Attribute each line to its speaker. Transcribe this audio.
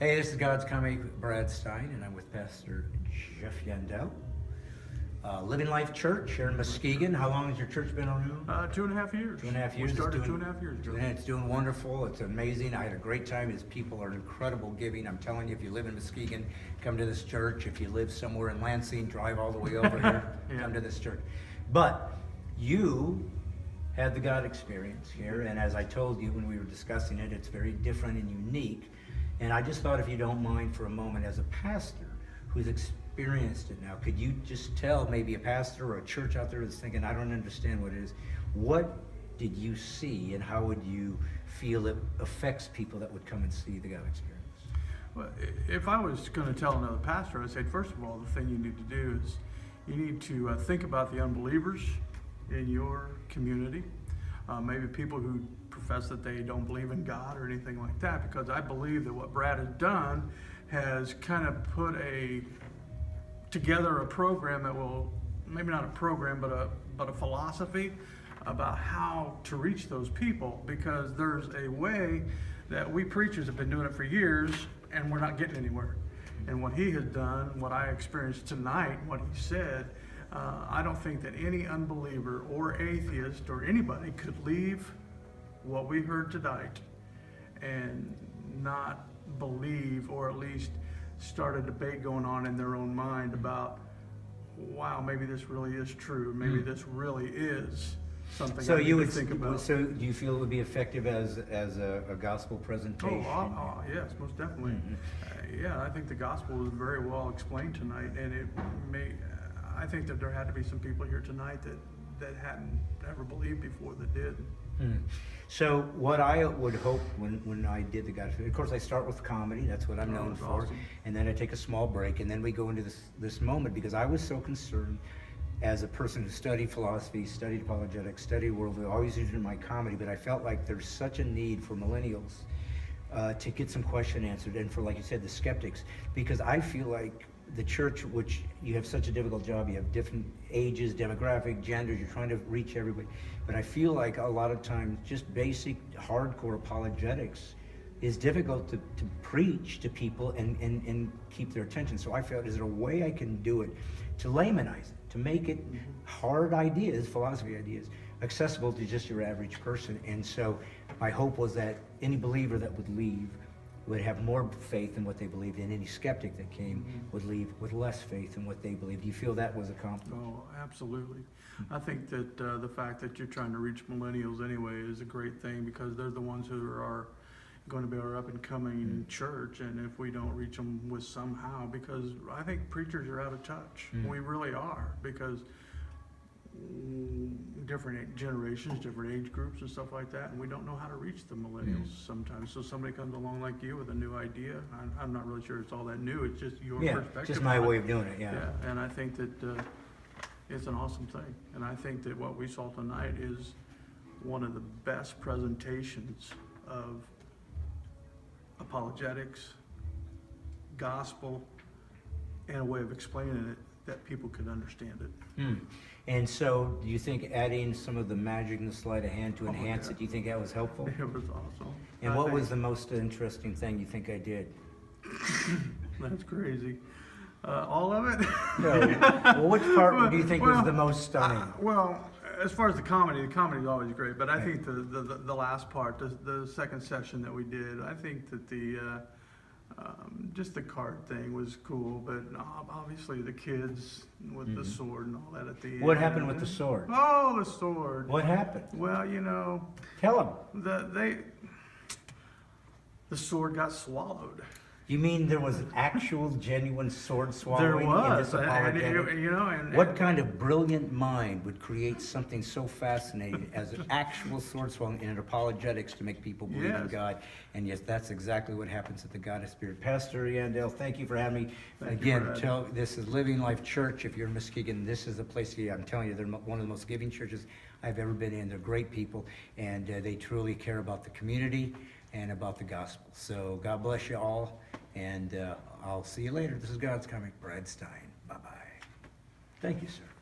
Speaker 1: Hey, this is God's Comic, Brad Stine, and I'm with Pastor Jeff Yandell. Living Life Church here in Muskegon. How long has your church been around?
Speaker 2: 2.5 years.
Speaker 1: 2.5 years.
Speaker 2: We started 2.5 years ago.
Speaker 1: And it's doing wonderful. It's amazing. I had a great time. His people are incredible giving. I'm telling you, if you live in Muskegon, come to this church. If you live somewhere in Lansing, drive all the way over here.
Speaker 2: Yeah.
Speaker 1: Come to this church. But you had the God experience here, and as I told you when we were discussing it, it's very different and unique. And I just thought, if you don't mind for a moment, as a pastor who's experienced it now, could you just tell maybe a pastor or a church out there that's thinking, I don't understand what it is, what did you see and how would you feel it affects people that would come and see the God experience?
Speaker 2: Well, if I was going to tell another pastor, I'd say, first of all, the thing you need to do is you need to think about the unbelievers in your community. Maybe people who profess that they don't believe in God or anything like that, because I believe that what Brad has done has kind of put together a program that will, maybe not a program, but a philosophy about how to reach those people, because there's a way that we preachers have been doing it for years and we're not getting anywhere. And what he has done, what I experienced tonight, what he said, I don't think that any unbeliever or atheist or anybody could leave what we heard tonight and not believe, or at least start a debate going on in their own mind about, wow, maybe this really is true. Maybe this really is something
Speaker 1: So
Speaker 2: I
Speaker 1: you
Speaker 2: need
Speaker 1: would
Speaker 2: to think about.
Speaker 1: So do you feel it would be effective as a gospel presentation?
Speaker 2: Yes, most definitely. Yeah, I think the gospel was very well explained tonight, and I think that there had to be some people here tonight that hadn't ever believed before that did.
Speaker 1: So what I would hope when I did the God, of course I start with comedy, that's what I'm known for,
Speaker 2: awesome.
Speaker 1: and then I take a small break, and then we go into this moment, because I was so concerned as a person who studied philosophy, studied apologetics, studied worldview, always used it in my comedy, but I felt like there's such a need for millennials to get some question answered, and for, like you said, the skeptics, because I feel like the church, which you have such a difficult job, you have different ages, demographic, genders, you're trying to reach everybody. But I feel like a lot of times just basic hardcore apologetics is difficult to preach to people and keep their attention. So I felt, is there a way I can do it to laymanize it, to make it hard ideas, philosophy ideas, accessible to just your average person? And so my hope was that any believer that would leave would have more faith in what they believed in. Any skeptic that came would leave with less faith in what they believed. Do you feel that was accomplished?
Speaker 2: Oh, absolutely. I think that the fact that you're trying to reach millennials anyway is a great thing, because they're the ones who are going to be our up and coming church, and if we don't reach them with somehow, because I think preachers are out of touch. We really are, because different generations, different age groups and stuff like that, and we don't know how to reach the millennials sometimes. So somebody comes along like you with a new idea. I'm not really sure it's all that new, it's just your perspective.
Speaker 1: Just my way of doing it, yeah.
Speaker 2: And I think that it's an awesome thing, and I think that what we saw tonight is one of the best presentations of apologetics, gospel, and a way of explaining it that people could understand it.
Speaker 1: And so do you think adding some of the magic in the sleight of hand to enhance it, do you think that was helpful?
Speaker 2: It was awesome.
Speaker 1: And what was the most interesting thing you think I did?
Speaker 2: That's crazy. All of it?
Speaker 1: No. Well, which part do you think was the most stunning?
Speaker 2: Well, as far as the comedy is always great, but I think the last part, the second session that we did, I think that just the card thing was cool, but obviously the kids with the sword and all that at the end.
Speaker 1: What happened with the sword?
Speaker 2: Oh, the sword.
Speaker 1: What happened?
Speaker 2: Well,
Speaker 1: Tell them.
Speaker 2: The sword got swallowed.
Speaker 1: You mean there was an actual, genuine sword swallowing
Speaker 2: There
Speaker 1: in
Speaker 2: was,
Speaker 1: this apologetic? What kind of brilliant mind would create something so fascinating as an actual sword swallowing in an apologetics to make people believe in God? And yes, that's exactly what happens at the God of Spirit. Pastor Yandell, thank you for having me. Again, this is Living Life Church. If you're in Muskegon, this is a place, I'm telling you, they're one of the most giving churches I've ever been in. They're great people, and they truly care about the community and about the gospel. So God bless you all, and I'll see you later. This is God's Comic, Brad Stine. Bye-bye. Thank you, sir.